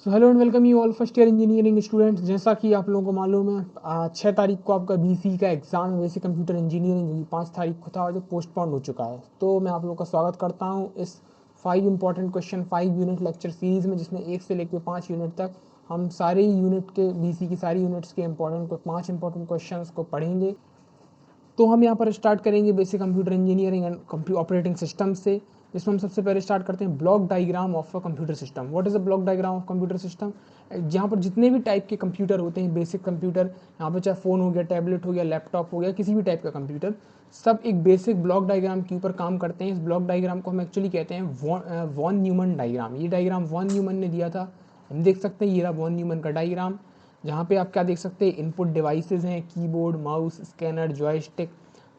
So hello and welcome you all first year engineering students. जैसा कि आप लोगों को मालूम है 6 तारीख को आपका बीसी का एग्ज़ाम है, वैसे कंप्यूटर इंजीनियरिंग जो कि 5 तारीख को था, जो पोस्टपोन हो चुका है। तो मैं आप लोगों का स्वागत करता हूँ इस 5 important question 5 unit lecture series में, जिसमें 1 से लेकर 5 यूनिट तक हम सारे यूनिट के बीसी की सारी यूनिट्स के इंपॉर्टेंट 5 इंपॉर्टेंट क्वेश्चन को पढ़ेंगे। तो हम यहाँ पर स्टार्ट करेंगे basic computer engineering and operating system से, जिसमें हम सबसे पहले स्टार्ट करते हैं block diagram of a computer system. What is a block diagram of computer system? जहाँ पर जितने भी टाइप के कंप्यूटर होते हैं, बेसिक कंप्यूटर, यहाँ पर चाहे फ़ोन हो गया, टैबलेट हो गया, लैपटॉप हो गया, किसी भी टाइप का कंप्यूटर, सब एक बेसिक ब्लॉक डायग्राम के ऊपर काम करते हैं। इस ब्लॉक डायग्राम को हम एक्चुअली कहते हैं वॉन न्यूमन डायग्राम। ये डायग्राम वॉन न्यूमन ने दिया था। हम देख सकते हैं ये रहा वॉन न्यूमन का डायग्राम, जहाँ पे आप क्या देख सकते हैं, इनपुट डिवाइसेज हैं, कीबोर्ड, माउस, स्कैनर, जॉयस्टिक,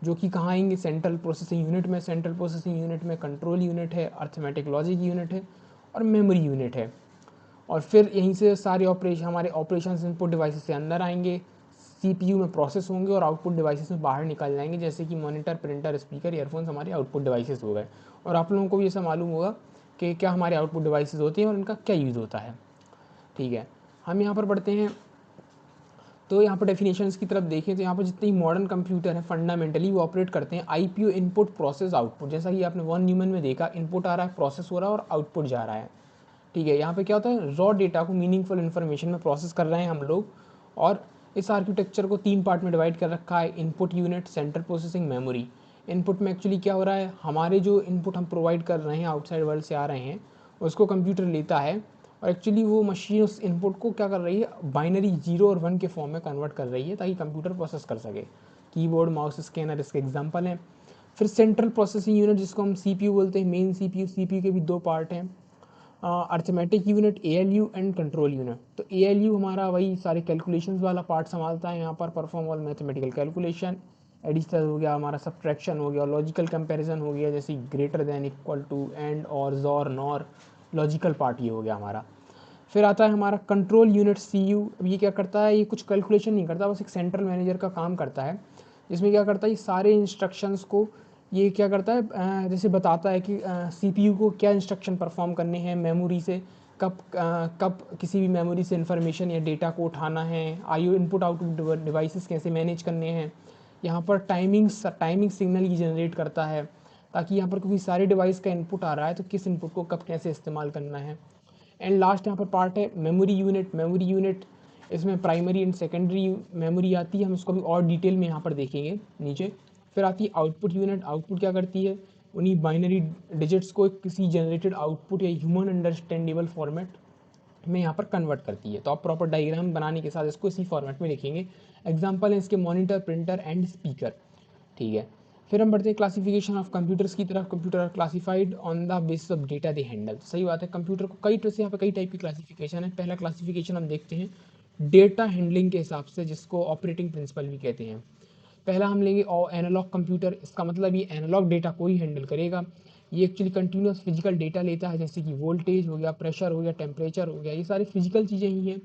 जो कि कहाँ आएंगे, सेंट्रल प्रोसेसिंग यूनिट में। सेंट्रल प्रोसेसिंग यूनिट में कंट्रोल यूनिट है, अर्थमेटिक लॉजिक यूनिट है और मेमोरी यूनिट है। और फिर यहीं से सारे ऑपरेशन, हमारे ऑपरेशन इनपुट डिवाइसेस से अंदर आएंगे, सीपीयू में प्रोसेस होंगे और आउटपुट डिवाइसेस में बाहर निकल जाएंगे, जैसे कि मॉनिटर, प्रिंटर, स्पीकर, ईयरफोन्स हमारे आउटपुट डिवाइसेस हो गए। और आप लोगों को भी ऐसा मालूम होगा कि क्या हमारे आउटपुट डिवाइसेस होते हैं और उनका क्या यूज़ होता है। ठीक है, हम यहाँ पर पढ़ते हैं। तो यहाँ पर डेफिनेशंस की तरफ देखें तो यहाँ पर जितने मॉडर्न कंप्यूटर हैं फंडामेंटली वो ऑपरेट करते हैं आईपीओ, इनपुट प्रोसेस आउटपुट। जैसा कि आपने वॉन न्यूमन में देखा, इनपुट आ रहा है, प्रोसेस हो रहा है और आउटपुट जा रहा है। ठीक है, यहाँ पे क्या होता है, रॉ डेटा को मीनिंगफुल इन्फॉर्मेशन में प्रोसेस कर रहे हैं हम लोग। और इस आर्किटेक्चर को 3 पार्ट में डिवाइड कर रखा है, input unit, central processing, memory. Input में एक्चुअली क्या हो रहा है, हमारे जो इनपुट हम प्रोवाइड कर रहे हैं आउटसाइड वर्ल्ड से आ रहे हैं, उसको कंप्यूटर लेता है और एक्चुअली वो मशीन उस इनपुट को क्या कर रही है, बाइनरी 0 और 1 के फॉर्म में कन्वर्ट कर रही है ताकि कंप्यूटर प्रोसेस कर सके। कीबोर्ड, माउस, स्कैनर इसके एग्जाम्पल हैं। फिर सेंट्रल प्रोसेसिंग यूनिट, जिसको हम सीपीयू बोलते हैं, मेन सीपीयू। सीपीयू के भी 2 पार्ट हैं, arithmetic unit ALU and control unit. तो एएलयू हमारा वही सारे कैलकुलेशंस वाला पार्ट संभालता है, यहाँ पर perform all mathematical calculation. Addition हो गया हमारा, सब्ट्रैक्शन हो गया, लॉजिकल कंपैरिजन हो गया, जैसे greater than, equal to, and, or, XOR, NOR, logical part ये हो गया हमारा। फिर आता है हमारा कंट्रोल यूनिट सीयू। अब ये क्या करता है, ये कुछ कैलकुलेशन नहीं करता, बस एक सेंट्रल मैनेजर का काम करता है, जिसमें क्या करता है, ये सारे इंस्ट्रक्शंस को ये क्या करता है, जैसे बताता है कि सीपीयू को क्या इंस्ट्रक्शन परफॉर्म करने हैं मेमोरी से, कब किसी भी मेमोरी से इंफॉर्मेशन या डेटा को उठाना है, आईओ इनपुट आउटपुट डिवाइसेस कैसे मैनेज करने हैं। यहाँ पर टाइमिंग सिग्नल की जनरेट करता है, ताकि यहाँ पर क्योंकि सारे डिवाइस का इनपुट आ रहा है तो किस इनपुट को कब कैसे इस्तेमाल करना है। एंड लास्ट यहाँ पर पार्ट है मेमोरी यूनिट। मेमोरी यूनिट, इसमें प्राइमरी एंड सेकेंडरी मेमोरी आती है, हम इसको भी और डिटेल में यहाँ पर देखेंगे नीचे। फिर आती है आउटपुट यूनिट। आउटपुट क्या करती है, उन्हीं बाइनरी डिजिट्स को किसी जनरेटेड आउटपुट या ह्यूमन अंडरस्टैंडेबल फॉर्मेट में यहाँ पर कन्वर्ट करती है। तो आप प्रॉपर डायग्राम बनाने के साथ इसको इसी फॉर्मेट में लिखेंगे। एग्जाम्पल है इसके मॉनिटर, प्रिंटर एंड स्पीकर। ठीक है, फिर हम बढ़ते हैं क्लासिफिकेशन ऑफ कंप्यूटर्स की तरफ। Computer are classified on the basis of data they handle. सही बात है, कंप्यूटर को कई तरह से यहाँ पे कई टाइप की क्लासिफिकेशन है। पहला क्लासिफिकेशन हम देखते हैं डेटा हैंडलिंग के हिसाब से, जिसको ऑपरेटिंग प्रिंसिपल भी कहते हैं। पहला हम लेंगे एनालॉग कंप्यूटर। इसका मतलब ये एनालॉग डेटा को ही हैंडल करेगा। ये एक्चुअली कंटिन्यूस फिजिकल डेटा लेता है, जैसे कि वोल्टेज हो गया, प्रेशर हो गया, टेम्परेचर हो गया, ये सारी फिजिकल चीज़ें ही हैं,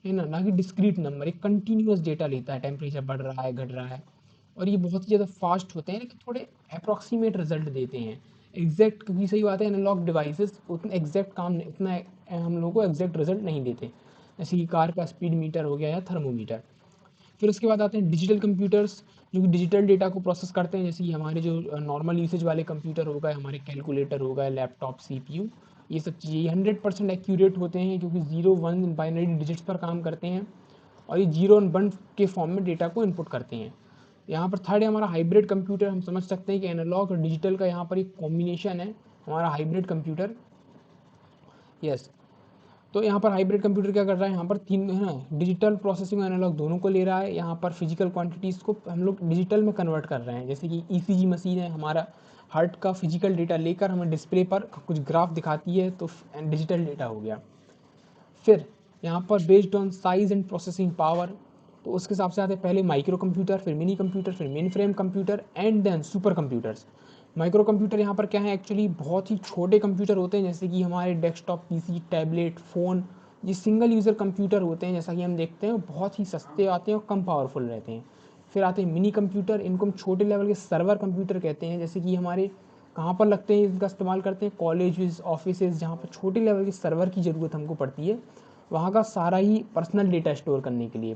है ना कि डिस्क्रीट नंबर। एक कंटिन्यूस डेटा लेता है, टेम्परेचर बढ़ रहा है, घट रहा है। और ये बहुत ही ज़्यादा फास्ट होते हैं, लेकिन थोड़े अप्रॉक्सीमेट रिजल्ट देते हैं। एग्जैक्ट, क्योंकि सही बात है, एनालॉग डिवाइसेस उतना एग्जैक्ट काम नहीं, उतना हम लोगों को एग्जैक्ट रिजल्ट नहीं देते, जैसे कि कार का स्पीड मीटर हो गया या थर्मोमीटर। फिर उसके बाद आते हैं डिजिटल कंप्यूटर्स, जो कि डिजिटल डेटा को प्रोसेस करते हैं, जैसे कि हमारे जो नॉर्मल यूसेज वाले कंप्यूटर हो गए, हमारे कैलकुलेटर हो गए, लैपटॉप, सीपीयू, ये सब चीज़ें 100% एक्यूरेट होते हैं, क्योंकि 0 1 बाइनरी डिजिट्स पर काम करते हैं और ये 0 और 1 के फॉर्म में डेटा को इनपुट करते हैं। यहाँ पर थर्ड है हमारा हाइब्रिड कंप्यूटर। हम समझ सकते हैं कि एनालॉग और डिजिटल का यहाँ पर एक कॉम्बिनेशन है हमारा हाइब्रिड कंप्यूटर। यस, तो यहाँ पर हाइब्रिड कंप्यूटर क्या कर रहा है, यहाँ पर 3 है ना, डिजिटल प्रोसेसिंग एनालॉग दोनों को ले रहा है। यहाँ पर फिजिकल क्वांटिटीज़ को हम लोग डिजिटल में कन्वर्ट कर रहे हैं, जैसे कि ईसीजी मशीन है हमारा, हार्ट का फिजिकल डेटा लेकर हमें डिस्प्ले पर कुछ ग्राफ दिखाती है, तो डिजिटल डेटा हो गया। फिर यहाँ पर based on size and processing power, तो उसके हिसाब से आते हैं पहले माइक्रो कंप्यूटर, फिर मिनी कंप्यूटर, फिर mainframe computer and then super computers. Micro computer यहाँ पर क्या है, एक्चुअली बहुत ही छोटे कंप्यूटर होते हैं, जैसे कि हमारे डेस्कटॉप, पीसी, टैबलेट, फ़ोन। ये सिंगल यूज़र कंप्यूटर होते हैं, जैसा कि हम देखते हैं, बहुत ही सस्ते आते हैं और कम पावरफुल रहते हैं। फिर आते हैं मिनी कंप्यूटर, इनको हम छोटे लेवल के सर्वर कंप्यूटर कहते हैं, जैसे कि हमारे कहाँ पर लगते हैं, इनका इस्तेमाल करते हैं कॉलेज ऑफिस, जहाँ पर छोटे लेवल के सर्वर की ज़रूरत हमको पड़ती है, वहाँ का सारा ही पर्सनल डेटा स्टोर करने के लिए।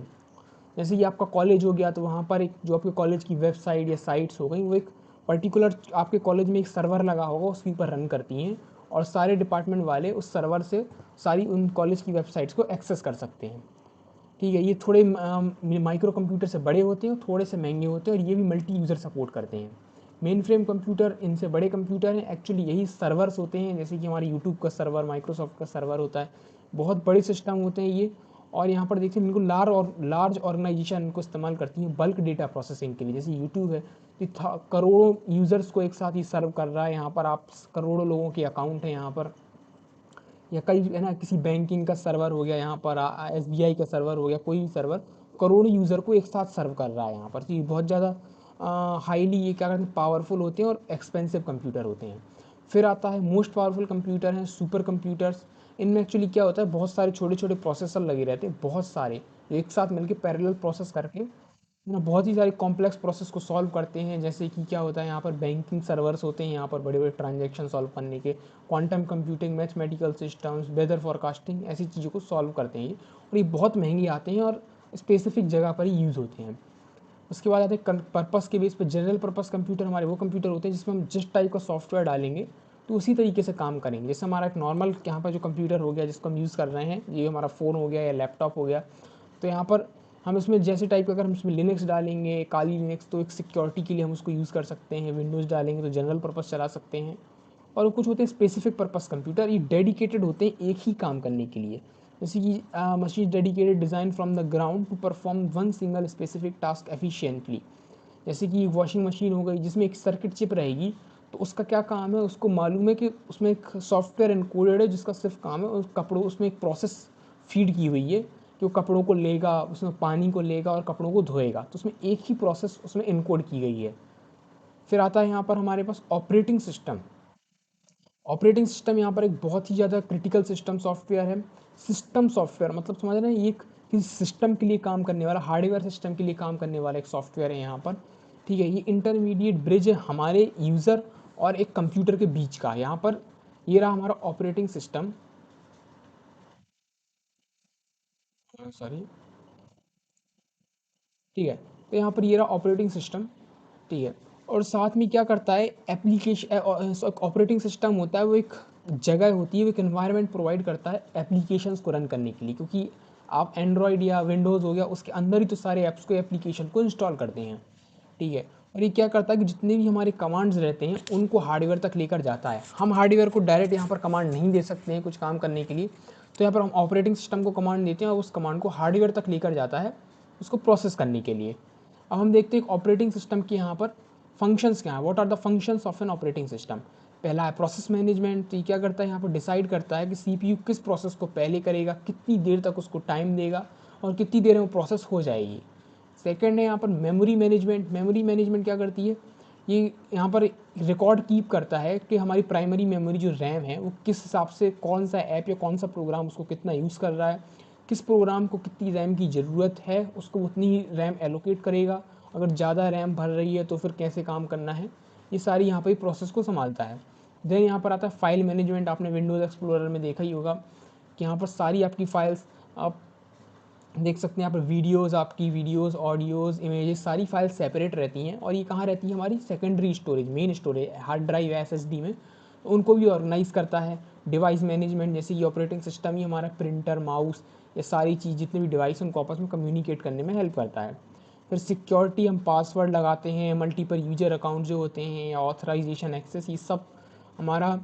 जैसे कि आपका कॉलेज हो गया तो वहाँ पर एक जो आपके कॉलेज की वेबसाइट या साइट्स हो गई, वो एक पर्टिकुलर आपके कॉलेज में एक सर्वर लगा होगा, उसके ऊपर रन करती हैं और सारे डिपार्टमेंट वाले उस सर्वर से सारी उन कॉलेज की वेबसाइट्स को एक्सेस कर सकते हैं। ठीक है, ये थोड़े माइक्रो कंप्यूटर से बड़े होते हैं, थोड़े से महंगे होते हैं और ये भी मल्टी यूज़र सपोर्ट करते हैं। मेन फ्रेम कंप्यूटर इनसे बड़े कंप्यूटर हैं, एक्चुअली यही सर्वर्स होते हैं, जैसे कि हमारे यूट्यूब का सर्वर, माइक्रोसॉफ्ट का सर्वर होता है। बहुत बड़े सिस्टम होते हैं ये। और यहाँ पर देखिए इनको लार्ज ऑर्गेनाइजेशन इनको इस्तेमाल करती हैं बल्क डेटा प्रोसेसिंग के लिए। जैसे यूट्यूब है, ये करोड़ों यूज़र्स को एक साथ ही सर्व कर रहा है। यहाँ पर आप करोड़ों लोगों के अकाउंट हैं यहाँ पर, या कई है ना, किसी बैंकिंग का सर्वर हो गया यहाँ पर, SBI का सर्वर हो गया, कोई भी सर्वर करोड़ों यूज़र को एक साथ सर्व कर रहा है यहाँ पर। तो ये बहुत ज़्यादा हाईली ये क्या कहते हैं, पावरफुल होते हैं और एक्सपेंसिव कंप्यूटर होते हैं। फिर आता है मोस्ट पावरफुल कंप्यूटर हैं सुपर कंप्यूटर्स। इनमें एक्चुअली क्या होता है, बहुत सारे छोटे छोटे प्रोसेसर लगे रहते हैं, बहुत सारे जो एक साथ मिलकर पैरेलल प्रोसेस करके ना बहुत ही सारे कॉम्प्लेक्स प्रोसेस को सॉल्व करते हैं। जैसे कि क्या होता है, यहाँ पर बैंकिंग सर्वर्स होते हैं यहाँ पर बड़े बड़े ट्रांजैक्शन सॉल्व करने के, quantum computing, mathematical systems, weather forecasting, ऐसी चीज़ों को सॉल्व करते हैं ये। और ये बहुत महंगे आते हैं और स्पेसिफिक जगह पर ही यूज़ होते हैं। उसके बाद आते हैं पर्पस के बेस पर जनरल पर्पस कंप्यूटर। हमारे वो कंप्यूटर होते हैं जिसमें हम जिस टाइप का सॉफ्टवेयर डालेंगे तो उसी तरीके से काम करेंगे। जैसे हमारा एक नॉर्मल यहाँ पर जो कंप्यूटर हो गया जिसको हम यूज़ कर रहे हैं, ये हमारा फ़ोन हो गया या लैपटॉप हो गया, तो यहाँ पर हम इसमें जैसे टाइप का अगर हम इसमें लिनक्स डालेंगे, काली लिनक्स, तो एक सिक्योरिटी के लिए हम उसको यूज़ कर सकते हैं। विंडोज़ डालेंगे तो जनरल पर्पस चला सकते हैं। और कुछ होते हैं स्पेसिफिक पर्पस कंप्यूटर, ये डेडिकेटेड होते हैं एक ही काम करने के लिए। जैसे कि machine dedicated design from the ground to perform one single specific task efficiently. जैसे कि वॉशिंग मशीन हो गई जिसमें एक सर्किट चिप रहेगी, तो उसका क्या काम है, उसको मालूम है कि उसमें एक सॉफ्टवेयर इनकोडेड है जिसका सिर्फ काम है उस कपड़ों, उसमें एक प्रोसेस फीड की हुई है कि वो कपड़ों को लेगा, उसमें पानी को लेगा और कपड़ों को धोएगा। तो उसमें एक ही प्रोसेस उसमें इनकोड की गई है। फिर आता है यहाँ पर हमारे पास ऑपरेटिंग सिस्टम। ऑपरेटिंग सिस्टम यहाँ पर एक बहुत ही ज़्यादा क्रिटिकल सिस्टम सॉफ्टवेयर है। सिस्टम सॉफ्टवेयर मतलब समझ रहे हैं, ये एक किसी सिस्टम के लिए काम करने वाला, हार्डवेयर सिस्टम के लिए काम करने वाला एक सॉफ्टवेयर है यहाँ पर। ठीक है, ये इंटरमीडिएट ब्रिज है हमारे यूज़र और एक कंप्यूटर के बीच का। यहाँ पर ये रहा हमारा ऑपरेटिंग सिस्टम, सॉरी, ठीक है। तो यहाँ पर ये रहा ऑपरेटिंग सिस्टम, ठीक है। और साथ में क्या करता है, एप्लीकेशन, ऑपरेटिंग सिस्टम होता है वो एक जगह होती है, वो एक एनवायरनमेंट प्रोवाइड करता है एप्लीकेशंस को रन करने के लिए। क्योंकि आप एंड्रॉयड या विंडोज़ हो गया उसके अंदर ही तो सारे ऐप्स को, एप्लीकेशन को इंस्टॉल करते हैं। ठीक है, और ये क्या करता है कि जितने भी हमारे कमांड्स रहते हैं उनको हार्डवेयर तक लेकर जाता है। हम हार्डवेयर को डायरेक्ट यहाँ पर कमांड नहीं दे सकते हैं कुछ काम करने के लिए, तो यहाँ पर हम ऑपरेटिंग सिस्टम को कमांड देते हैं और उस कमांड को हार्डवेयर तक लेकर जाता है उसको प्रोसेस करने के लिए। अब हम देखते हैं ऑपरेटिंग सिस्टम के यहाँ पर फंक्शंस क्या हैं, what are the functions of an operating system. पहला है प्रोसेस मैनेजमेंट। तो ये क्या करता है, यहाँ पर डिसाइड करता है कि CPU किस प्रोसेस को पहले करेगा, कितनी देर तक उसको टाइम देगा और कितनी देर में वो प्रोसेस हो जाएगी। सेकंड है यहाँ पर मेमोरी मैनेजमेंट। मेमोरी मैनेजमेंट क्या करती है, ये यहाँ पर रिकॉर्ड कीप करता है कि हमारी प्राइमरी मेमोरी जो रैम है वो किस हिसाब से, कौन सा ऐप या कौन सा प्रोग्राम उसको कितना यूज़ कर रहा है, किस प्रोग्राम को कितनी रैम की ज़रूरत है, उसको उतनी ही रैम एलोकेट करेगा। अगर ज़्यादा रैम भर रही है तो फिर कैसे काम करना है, ये सारी यहाँ पर प्रोसेस को संभालता है। देन यहाँ पर आता है फाइल मैनेजमेंट। आपने विंडोज़ एक्सप्लोरर में देखा ही होगा कि यहाँ पर सारी आपकी फाइल्स आप देख सकते हैं। यहाँ पर आपकी वीडियोज़, ऑडियोज़, इमेजेस, सारी फाइल सेपरेट रहती हैं। और ये कहाँ रहती है, हमारी secondary storage, main storage, hard drive या SSD में, तो उनको भी ऑर्गेनाइज़ करता है। डिवाइस मैनेजमेंट, जैसे ये ऑपरेटिंग सिस्टम ही हमारा प्रिंटर, माउस, ये सारी चीज़, जितने भी डिवाइस उनको आपस में कम्युनिकेट करने में हेल्प करता है। फिर सिक्योरिटी, हम पासवर्ड लगाते हैं, मल्टीपल यूजर अकाउंट जो होते हैं या ऑथराइजेशन एक्सेस, ये सब हमारा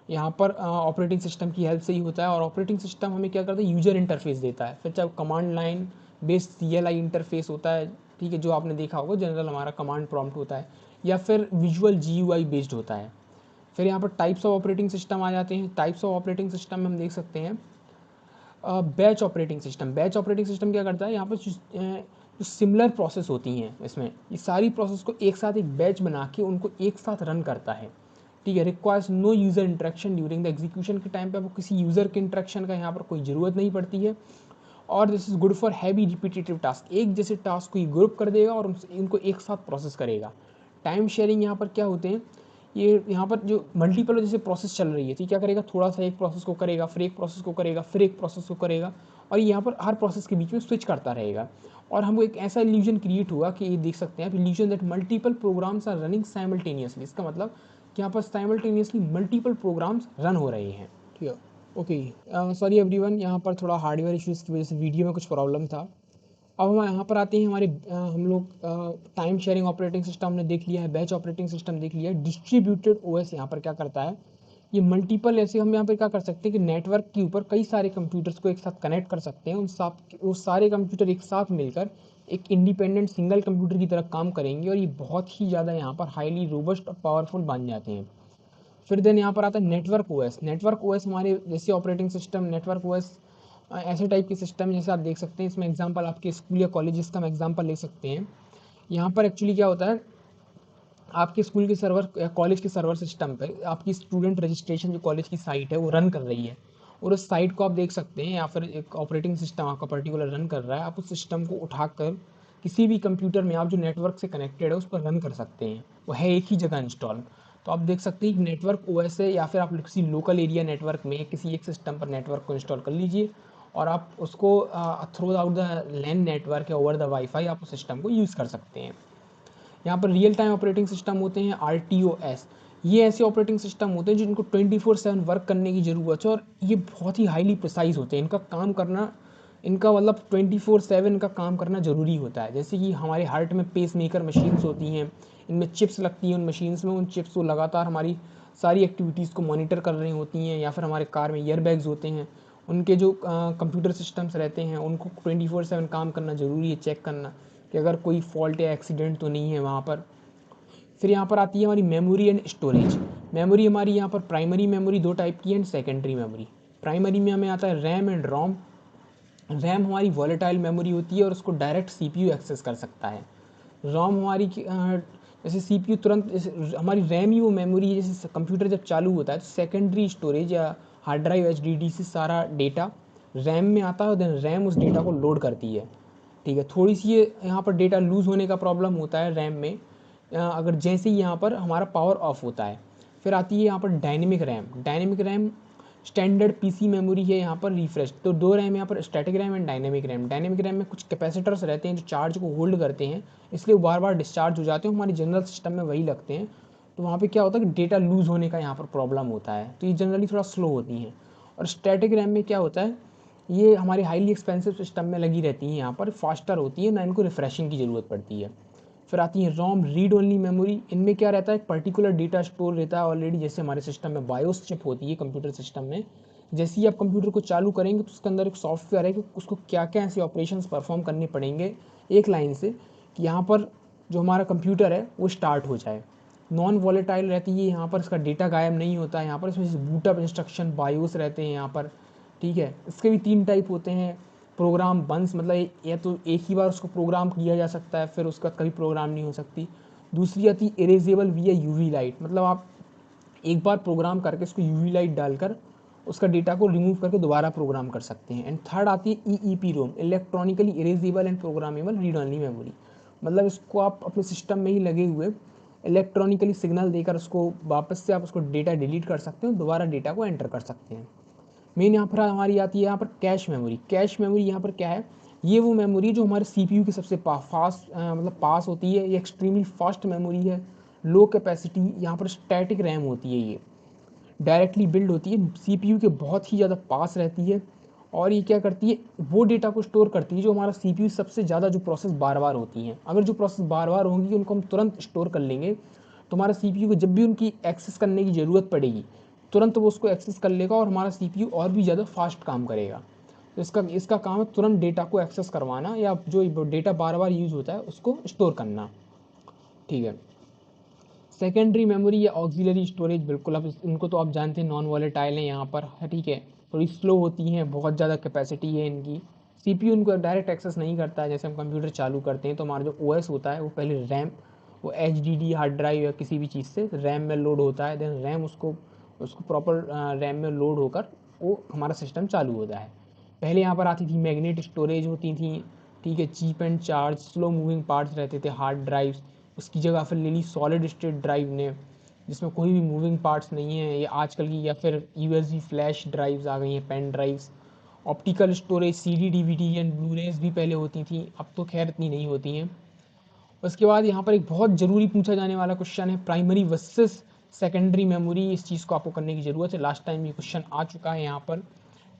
यहाँ पर ऑपरेटिंग सिस्टम की हेल्प से ही होता है। और ऑपरेटिंग सिस्टम हमें क्या करता है, यूजर इंटरफेस देता है। फिर चाहे command line based CLI interface होता है, ठीक है, जो आपने देखा होगा जनरल हमारा कमांड प्रॉम्प्ट होता है, या फिर विजुअल GUI बेस्ड होता है। फिर यहाँ पर टाइप्स ऑफ ऑपरेटिंग सिस्टम आ जाते हैं। टाइप्स ऑफ ऑपरेटिंग सिस्टम में हम देख सकते हैं batch operating system. Batch operating system क्या करता है, यहाँ पर जो सिमिलर प्रोसेस होती हैं इसमें, ये सारी प्रोसेस को एक साथ एक बैच बना के उनको एक साथ रन करता है। ठीक है, requires no user interaction during the execution के टाइम पे आपको किसी यूज़र के इंटरेक्शन का यहाँ पर कोई ज़रूरत नहीं पड़ती है। और this is good for heavy repetitive task. एक जैसे टास्क को ये ग्रुप कर देगा और इनको एक साथ प्रोसेस करेगा। टाइम शेयरिंग यहाँ पर क्या होते हैं, ये यहाँ पर जो मल्टीपल जैसे प्रोसेस चल रही है, तो क्या करेगा, थोड़ा सा एक प्रोसेस को करेगा, फिर एक प्रोसेस को करेगा, फिर एक प्रोसेस को करेगा, और यहाँ पर हर प्रोसेस के बीच में स्विच करता रहेगा। और हमको एक ऐसा इल्यूजन क्रिएट हुआ कि ये देख सकते हैं आप, illusion that multiple programs are running simultaneously. इसका मतलब कि यहाँ पर साइमल्टेनियसली मल्टीपल प्रोग्राम्स रन हो रहे हैं। ठीक है, ओके, सॉरी एवरीवन, यहाँ पर थोड़ा हार्डवेयर इश्यूज़ की वजह से वीडियो में कुछ प्रॉब्लम था। अब हम यहाँ पर आते हैं, हमारे हम लोग टाइम शेयरिंग ऑपरेटिंग सिस्टम हमने देख लिया है, बैच ऑपरेटिंग सिस्टम देख लिया है। डिस्ट्रीब्यूटेड ओएस यहाँ पर क्या करता है, ये मल्टीपल, ऐसे हम यहाँ पर क्या कर सकते हैं कि नेटवर्क के ऊपर कई सारे कंप्यूटर्स को एक साथ कनेक्ट कर सकते हैं। वो सारे कंप्यूटर एक साथ मिलकर एक इंडिपेंडेंट सिंगल कंप्यूटर की तरह काम करेंगे, और ये बहुत ही ज़्यादा यहाँ पर हाईली रोबस्ट और पावरफुल बन जाते हैं। फिर देन यहाँ पर आता है नेटवर्क ओएस। नेटवर्क ओएस हमारे जैसे ऑपरेटिंग सिस्टम, नेटवर्क ओएस ऐसे टाइप के सिस्टम जैसे आप देख सकते हैं। इसमें एग्जांपल आपके स्कूल या कॉलेजेस का हम एग्जांपल ले सकते हैं। यहाँ पर एक्चुअली क्या होता है, आपके स्कूल के सर्वर या कॉलेज के सर्वर सिस्टम पे आपकी स्टूडेंट रजिस्ट्रेशन जो कॉलेज की साइट है वो रन कर रही है, और उस साइट को आप देख सकते हैं, या फिर एक ऑपरेटिंग सिस्टम आपका पर्टिकुलर रन कर रहा है। आप उस सिस्टम को उठाकर किसी भी कंप्यूटर में आप जो नेटवर्क से कनेक्टेड है उस पर रन कर सकते हैं, वो है एक ही जगह इंस्टॉल। तो आप देख सकते हैं कि नेटवर्क ओएस है, या फिर आप किसी लोकल एरिया नेटवर्क में किसी एक सिस्टम पर नेटवर्क को इंस्टॉल कर लीजिए, और आप उसको throughout the LAN network या ओवर द वाईफाई आप उस सिस्टम को यूज़ कर सकते हैं। यहाँ पर रियल टाइम ऑपरेटिंग सिस्टम होते हैं RTOS। ये ऐसे ऑपरेटिंग सिस्टम होते हैं जिनको 24/7 वर्क करने की ज़रूरत है, और ये बहुत ही हाईली प्रिसाइज होते हैं। इनका काम करना, इनका मतलब 24/7 का काम करना ज़रूरी होता है। जैसे कि हमारे हार्ट में पेस मेकर मशीन्स होती हैं, इनमें चिप्स लगती हैं, उन मशीन्स में, उन चिप्स को लगातार हमारी सारी एक्टिविटीज़ को मॉनिटर कर रही होती हैं। या फिर हमारे कार में ईयरबैग्स होते हैं, उनके जो कंप्यूटर सिस्टम्स रहते हैं उनको 24/7 काम करना ज़रूरी है, चेक करना कि अगर कोई फॉल्ट या एक्सीडेंट तो नहीं है वहाँ पर। फिर यहाँ पर आती है हमारी मेमोरी एंड स्टोरेज। मेमोरी हमारी यहाँ पर प्राइमरी मेमोरी दो टाइप की है एंड सेकेंडरी मेमोरी। प्राइमरी में हमें आता है रैम एंड रोम। रैम हमारी वॉलेटाइल मेमोरी होती है और उसको डायरेक्ट CPU एक्सेस कर सकता है। रोम हमारी जैसे CPU तुरंत, हमारी रैम ही वो मेमोरी है, जैसे कंप्यूटर जब चालू होता है तो सेकेंडरी स्टोरेज या हार्ड ड्राइव HDD से सारा डेटा रैम में आता है, और देन रैम उस डेटा को लोड करती है। ठीक है, थोड़ी सी ये यहाँ पर डेटा लूज़ होने का प्रॉब्लम होता है रैम में, अगर जैसे ही यहाँ पर हमारा पावर ऑफ होता है। फिर आती है यहाँ पर dynamic RAM. Dynamic RAM standard PC memory है यहाँ पर रिफ्रेश। तो दो रैम यहाँ पर, static RAM and dynamic RAM. Dynamic RAM में कुछ कैपेसिटर्स रहते हैं जो चार्ज को होल्ड करते हैं, इसलिए वो बार बार डिस्चार्ज हो जाते हैं, हमारी जनरल सिस्टम में वही लगते हैं। तो वहाँ पे क्या होता है कि डेटा लूज़ होने का यहाँ पर प्रॉब्लम होता है, तो ये जनरली थोड़ा स्लो होती हैं। और स्टैटिक रैम में क्या होता है, ये हमारे हाईली एक्सपेंसिव सिस्टम में लगी रहती हैं, यहाँ पर फास्टर होती है, ना इनको रिफ्रेशिंग की ज़रूरत पड़ती है। फिर आती है रोम रीड ओनली मेमोरी। इनमें क्या रहता है, एक पर्टिकुलर डेटा स्टोर रहता है ऑलरेडी। जैसे हमारे सिस्टम में बायोस चिप होती है कंप्यूटर सिस्टम में, जैसे ही आप कंप्यूटर को चालू करेंगे तो उसके अंदर एक सॉफ्टवेयर है कि उसको क्या क्या ऐसे ऑपरेशंस परफॉर्म करने पड़ेंगे एक लाइन से, कि यहाँ पर जो हमारा कंप्यूटर है वो स्टार्ट हो जाए। नॉन वॉलेटाइल रहती है यहाँ पर, इसका डेटा गायब नहीं होता है यहाँ पर। इसमें बूटअप इंस्ट्रक्शन बायोस रहते हैं यहाँ पर। ठीक है, इसके भी 3 टाइप होते हैं। प्रोग्राम बंस, मतलब या तो एक ही बार उसको प्रोग्राम किया जा सकता है, फिर उसका कभी प्रोग्राम नहीं हो सकती। दूसरी आती है इरेजेबल विया UV लाइट, मतलब आप एक बार प्रोग्राम करके उसको UV लाइट डालकर उसका डेटा को रिमूव करके दोबारा प्रोग्राम कर सकते हैं। एंड थर्ड आती है EEPROM, electronically erasable and programmable read only memory. मतलब इसको आप अपने सिस्टम में ही लगे हुए इलेक्ट्रॉनिकली सिग्नल देकर उसको वापस से आप उसको डेटा डिलीट कर सकते हो, दोबारा डेटा को एंटर कर सकते हैं। मेन यहाँ पर हमारी आती है यहाँ पर कैश मेमोरी। कैश मेमोरी यहाँ पर क्या है, ये वो मेमोरी जो हमारे CPU की सबसे फास्ट मतलब पास होती है। ये एक्सट्रीमली फास्ट मेमोरी है, लो कैपेसिटी। यहाँ पर स्टैटिक रैम होती है, ये डायरेक्टली बिल्ड होती है, CPU के बहुत ही ज़्यादा पास रहती है। और ये क्या करती है, वो डेटा को स्टोर करती है जो हमारा CPU सबसे ज़्यादा जो प्रोसेस बार बार होती हैं। अगर जो प्रोसेस बार बार होंगी उनको हम तुरंत स्टोर कर लेंगे, तो हमारा CPU को जब भी उनकी एक्सेस करने की ज़रूरत पड़ेगी तुरंत वो उसको एक्सेस कर लेगा, और हमारा CPU और भी ज़्यादा फास्ट काम करेगा। तो इसका काम है तुरंत डेटा को एक्सेस करवाना, या जो डेटा बार बार यूज़ होता है उसको स्टोर करना। ठीक है, सेकेंडरी मेमोरी या ऑक्सिलरी स्टोरेज, बिल्कुल अब इनको तो आप जानते हैं, नॉन वॉलेटाइल हैं यहाँ पर। ठीक है, थोड़ी स्लो होती हैं, बहुत ज़्यादा कैपेसिटी है इनकी। CPU इनको डायरेक्ट एक्सेस नहीं करता है। जैसे हम कंप्यूटर चालू करते हैं तो हमारा जो OS होता है वो पहले रैम, वो HDD हार्ड ड्राइव या किसी भी चीज़ से रैम में लोड होता है, देन रैम उसको उसको प्रॉपर रैम में लोड होकर वो हमारा सिस्टम चालू होता है। पहले यहाँ पर आती थी मैग्नेट स्टोरेज होती थी। ठीक है, cheap and charge slow moving parts रहते थे हार्ड ड्राइव्स, उसकी जगह फिर ले ली सॉलिड स्टेट ड्राइव ने। जिसमें कोई भी मूविंग पार्ट्स नहीं है, ये आजकल की, या फिर यूएसबी फ्लैश ड्राइव्स आ गई हैं, pen drives. Optical storage CD DVD and Blu-rays भी पहले होती थी, अब तो खैर इतनी नहीं होती हैं। उसके बाद यहाँ पर एक बहुत ज़रूरी पूछा जाने वाला क्वेश्चन है, प्राइमरी वर्सेस सेकेंडरी मेमोरी। इस चीज़ को आपको करने की ज़रूरत है, लास्ट टाइम ये क्वेश्चन आ चुका है यहाँ पर,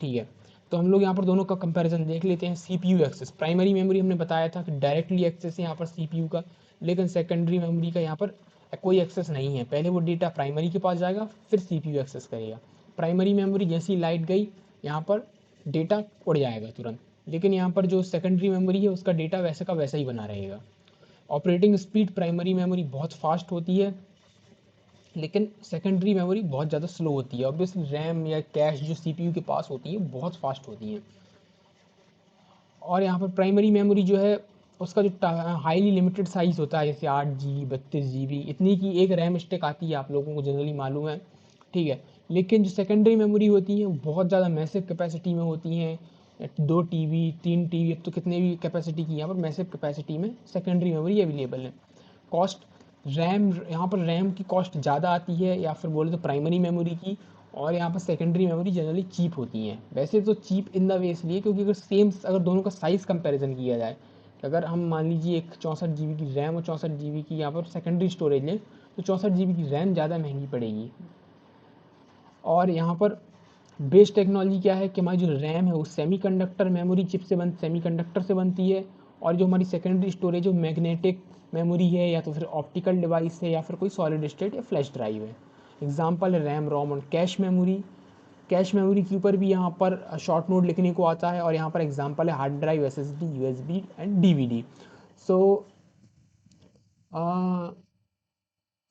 ठीक है। तो हम लोग यहाँ पर दोनों का कंपैरिजन देख लेते हैं। सीपीयू एक्सेस, प्राइमरी मेमोरी हमने बताया था कि डायरेक्टली एक्सेस है यहाँ पर सीपीयू का, लेकिन सेकेंडरी मेमोरी का यहाँ पर कोई एक्सेस नहीं है। पहले वो डेटा प्राइमरी के पास जाएगा, फिर सीपीयू एक्सेस करेगा। प्राइमरी मेमोरी जैसी लाइट गई, यहाँ पर डेटा उड़ जाएगा तुरंत, लेकिन यहाँ पर जो सेकेंडरी मेमोरी है उसका डेटा वैसे का वैसा ही बना रहेगा। ऑपरेटिंग स्पीड प्राइमरी मेमोरी बहुत फास्ट होती है, लेकिन सेकेंडरी मेमोरी बहुत ज़्यादा स्लो होती है। ऑब्वियसली रैम या कैश जो सीपीयू के पास होती है बहुत फास्ट होती हैं। और यहाँ पर प्राइमरी मेमोरी जो है उसका जो हाईली लिमिटेड साइज़ होता है, जैसे 8 GB 32 GB, इतनी की एक रैम स्टिक आती है, आप लोगों को जनरली मालूम है, ठीक है। लेकिन जो सेकेंडरी मेमोरी होती है बहुत ज़्यादा मैसिव कैपेसिटी में होती हैं, 2 TB 3 TB, अब तो कितने भी कैपेसिटी की यहाँ पर मैसिव कैपेसिटी में सेकेंडरी मेमोरी अवेलेबल है। कॉस्ट, रैम, यहाँ पर रैम की कॉस्ट ज़्यादा आती है, या फिर बोले तो प्राइमरी मेमोरी की, और यहाँ पर सेकेंडरी मेमोरी जनरली चीप होती हैं। वैसे तो चीप इन द वे इसलिए क्योंकि अगर दोनों का साइज़ कंपैरिजन किया जाए, अगर हम मान लीजिए एक 64 GB की रैम और 64 GB की यहाँ पर सेकेंडरी स्टोरेज लें, तो 64 GB की रैम ज़्यादा महंगी पड़ेगी। और यहाँ पर बेस टेक्नोलॉजी क्या है कि हमारी जो रैम है वो सेमीकंडक्टर मेमोरी चिप से सेमीकंडक्टर से बनती है, और जो हमारी सेकेंडरी स्टोरेज है मैग्नेटिक मेमोरी है, या तो फिर ऑप्टिकल डिवाइस है, या फिर कोई सॉलिड स्टेट या फ्लैश ड्राइव है। एग्जाम्पल है रैम रोम और कैश मेमोरी। कैश मेमोरी के ऊपर भी यहाँ पर शॉर्ट नोट लिखने को आता है, और यहाँ पर एग्जाम्पल है hard drive, SSD, USB and DVD. So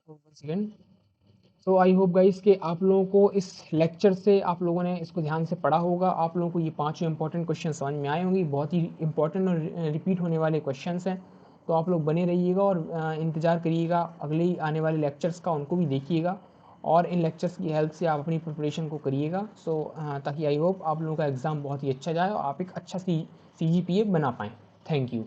second, so I hope guys कि आप लोगों को इस लेक्चर से, आप लोगों ने इसको ध्यान से पढ़ा होगा, आप लोगों को ये पांचों इंपॉर्टेंट क्वेश्चन समझ में आए होंगे। बहुत ही इंपॉर्टेंट और रिपीट होने वाले क्वेश्चंस हैं, तो आप लोग बने रहिएगा और इंतज़ार करिएगा अगले ही आने वाले लेक्चर्स का, उनको भी देखिएगा, और इन लेक्चर्स की हेल्प से आप अपनी प्रिपरेशन को करिएगा। सो ताकि आई होप आप लोगों का एग्ज़ाम बहुत ही अच्छा जाए और आप एक अच्छा CGPA बना पाएँ। Thank you.